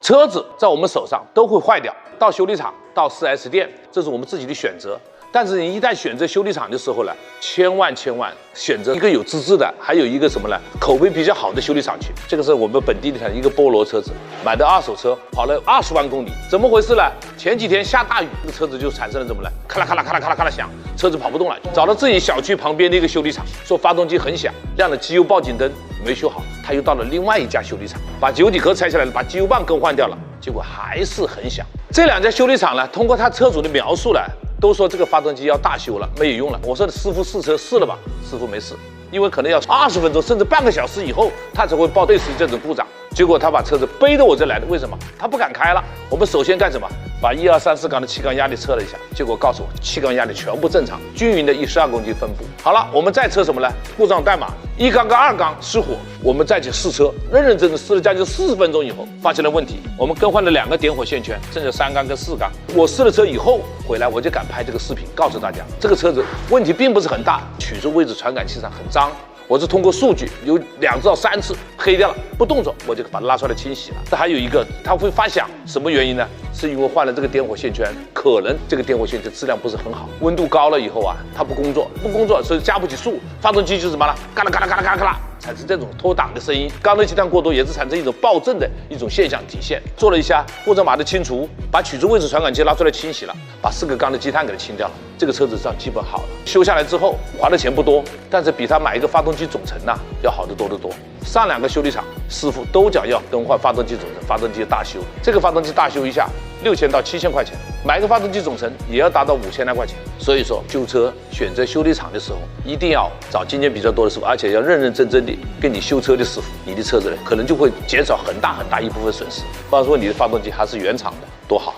车子在我们手上都会坏掉，到修理厂、到 4S 店，这是我们自己的选择。但是你一旦选择修理厂的时候呢，千万选择一个有资质的，还有一个什么呢？口碑比较好的修理厂去。这个是我们本地的一个菠萝车子，买的二手车，跑了20万公里，怎么回事呢？前几天下大雨，这个车子就产生了怎么呢？咔啦咔啦咔啦咔啦咔啦响，车子跑不动了。找到自己小区旁边的一个修理厂，说发动机很响，亮了机油报警灯没修好，他又到了另外一家修理厂，把油底壳拆下来了，把机油棒更换掉了，结果还是很响。这两家修理厂呢，通过他车主的描述呢，都说这个发动机要大修了，没有用了。我说师傅试车试了吧，师傅没试，因为可能要20分钟甚至半个小时以后，他才会报类似于这种故障。结果他把车子背着我这来的，为什么？他不敢开了。我们首先干什么？把1、2、3、4缸的气缸压力测了一下，结果告诉我气缸压力全部正常，均匀的12公斤分布。好了，我们再测什么呢？故障代码1缸跟2缸失火，我们再去试车，认认真真试了将近40分钟以后，发现了问题。我们更换了2个点火线圈，剩下3缸跟4缸。我试了车以后回来，我就敢拍这个视频，告诉大家这个车子问题并不是很大，取出位置传感器上很脏。我是通过数据有2到3次黑掉了，不动作我就把它拉出来清洗了。这还有一个，它会发响，什么原因呢？是因为换了这个点火线圈，可能这个点火线圈质量不是很好，温度高了以后啊，它不工作，所以加不起速，发动机就什么了，嘎啦嘎啦嘎啦嘎啦嘎啦，产生这种脱档的声音。缸内气碳过多也是产生一种爆震的一种现象体现。做了一下故障码的清除，把取出位置传感器拉出来清洗了，把4个缸的积碳给它清掉了。这个车子上基本好了。修下来之后花的钱不多，但是比他买一个发动机总成要好得多得多。上2个修理厂师傅都讲要更换发动机总成，发动机大修。这个发动机大修一下6000到7000块钱，买个发动机总成也要达到5000来块钱。所以说修车选择修理厂的时候，一定要找经验比较多的师傅，而且要认认真真的跟你修车的师傅，你的车子呢可能就会减少很大一部分损失。不然说你的发动机还是原厂的多好。